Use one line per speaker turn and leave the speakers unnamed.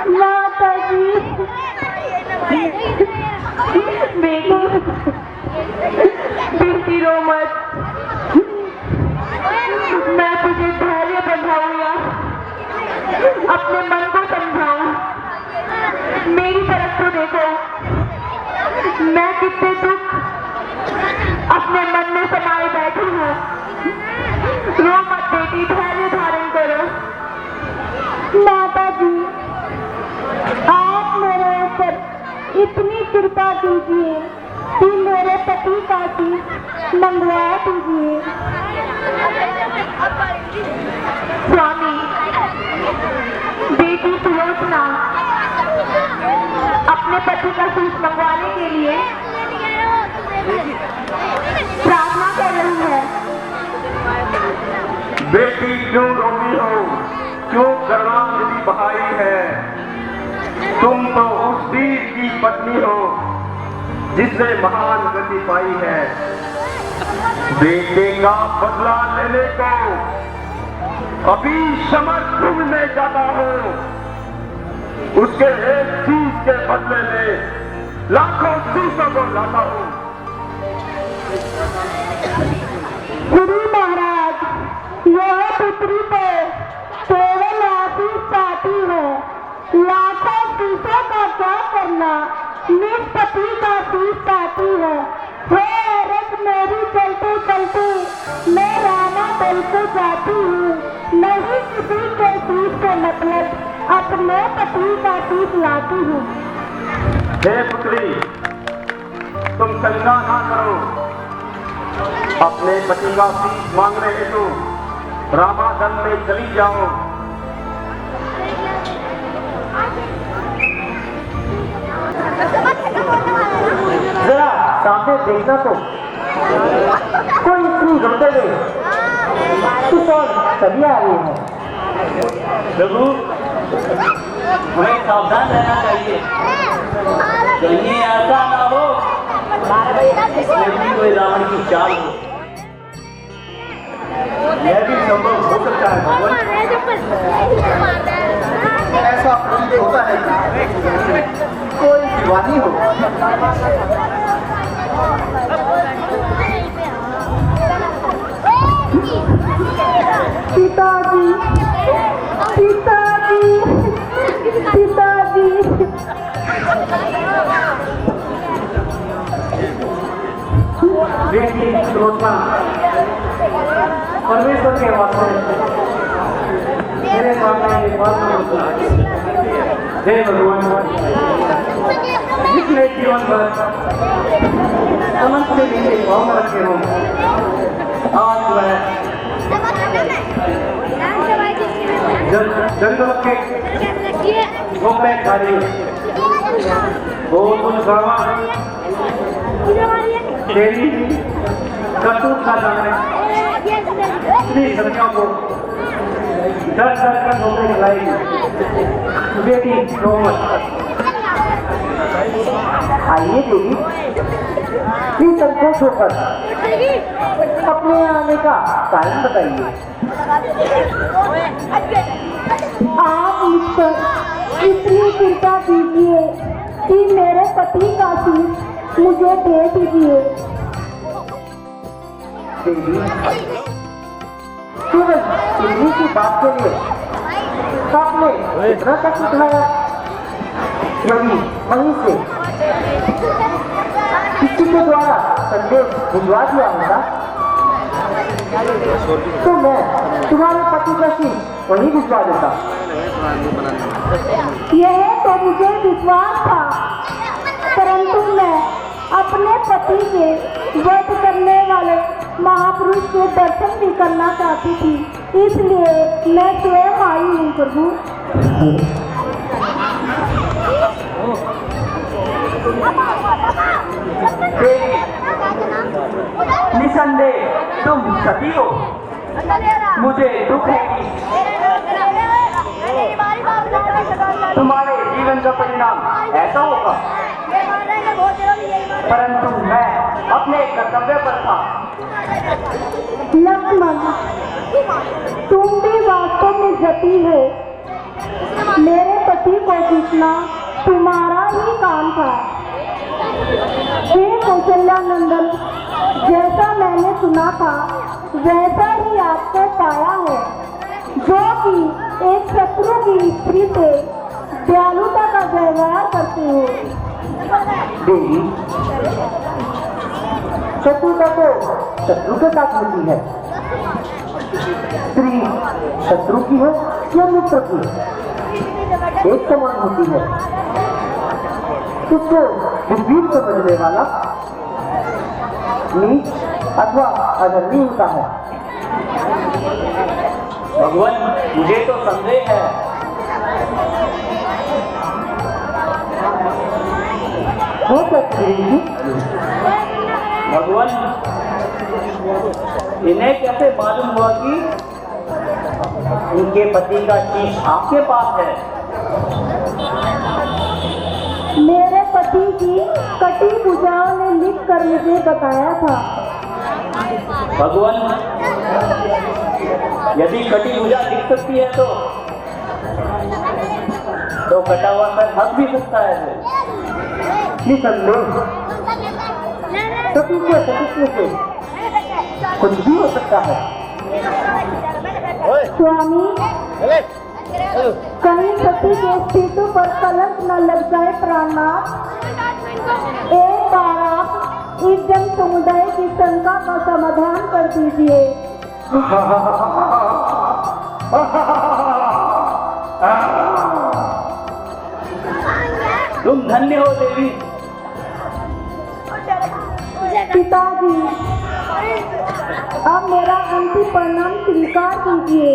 माता जी, बेटी रो मत। मैं तुझे धैर्य बंधाऊंगा, अपने मन को समझाऊं। मेरी तरफ तो देखो, मैं कितने दुख अपने मन में समाये बैठी हूँ। रो मत बेटी, धैर्य धारण करो। माता जी, आप मेरे ऊपर इतनी कृपा कीजिए कि मेरे पति का शीश मंगवा दीजिए। स्वामी, बेटी सुलोचना अपने पति का शीश मंगवाने के लिए प्रार्थना कर रही है।
बेटी क्यों रोती हो, क्यों करुणांजलि बहाई है? तुम तो उस वीर की पत्नी हो जिसने महान गति पाई है। बेटे का बदला लेने को अभी समर्थ में जाता हूँ। उसके एक चीज के बदले में लाखों शीशों को लाता हूँ।
गुरु महाराज, यह पुत्री तो केवल आशीष चाहती है, लाखों शीशों का क्या करना। निज पति का शीश चाहती है। हे औरत मेरी, चलते चलते मैं रामा दल को जाती हूँ। नहीं किसी के शीश से मतलब, अपने पति का शीश लाती हूँ।
हे पुत्री, तुम शंका ना करो। अपने पति का शीश मांगने हेतु रामादल में चली जाओ।
जरा सामने देखना तो, कोई स्त्री रोते हुए कुछ और सभी आ रही है।
प्रभु, हमें सावधान रहना चाहिए, कहीं ऐसा ना हो इसमें भी कोई रावण की चाल हो।
यह भी संभव हो सकता है भगवान। ऐसा प्रतीत होता है कि कोई दीवानी हो।
पिताजी, पिताजी, पिताजी।
बेटी सुलोचना, परमेश्वर के वास्ते मेरे सामने एक बात मांगता है। हे भगवान, जिसने जीवन भर अनंत से नीचे भाव में रखे हो, आज मैं जंगल के गोपे खाली वो कुछ गावा तेरी करतूत का जाने इतनी सत्यों को डर डर कर धोखे खिलाएगी। बेटी रो मत। आइए देवी, संतोष होकर अपने आने का कारण बताइए।
आप मुझ पर इतनी कृपा कीजिए कि मेरे पति का शीश मुझे दे दीजिए।
देवी, केवल इतनी की बात के लिए आपने इतना तक उठाया। यदि वहीं से किसी के द्वारा संदेश भिजवा दिया होगा तो मैं तुम्हारे पति का शीश वहीं भिजवा देता।
यह तो मुझे विश्वास था, परंतु मैं अपने पति के वध करने वाले महापुरुष के दर्शन भी करना चाहती थी, इसलिए मैं स्वयं आई हूँ प्रभु।
निसंदेह तुम सती हो। मुझे दुख है कि तुम्हारे जीवन का परिणाम ऐसा होगा, परंतु मैं अपने कर्तव्य पर था।
लक्ष्मण, तुम भी वास्तव में सती हो। मेरे पति को जीतना तुम्हारा ही काम था। हे कौशल्यानंदन, जैसा मैंने सुना था वैसा ही आपको पाया है, जो कि एक शत्रु की स्त्री से दयालुता का व्यवहार करते हो।
देवी, शत्रुता तो शत्रु के साथ होती है। स्त्री शत्रु की हो या मित्र की, एक समान होती है। उसको विपरीत समझने वाला नीच अथवा अधर्मी होता है।
भगवान, मुझे तो संदेह है।
हो सकती है
भगवान, इन्हें कैसे मालूम हुआ कि इनके पति का शीश आपके पास है?
मेरे पति की कटी भुजाओं ने लिख कर मुझे बताया था।
भगवान, यदि कटी भुजा दिख सकती है तो कटा हुआ सर हक भी सकता है।
निसंदेह सती के सतीत्व से कुछ भी हो सकता है।
स्वामी, कहीं सती के अस्तित्व पर कलंक न लग जाए। प्राणनाथ, एक बार आप इस जन समुदाय की शंका का समाधान कर दीजिए।
तुम धन्य हो देवी।
पिताजी, अब मेरा अंतिम प्रणाम स्वीकार कीजिए।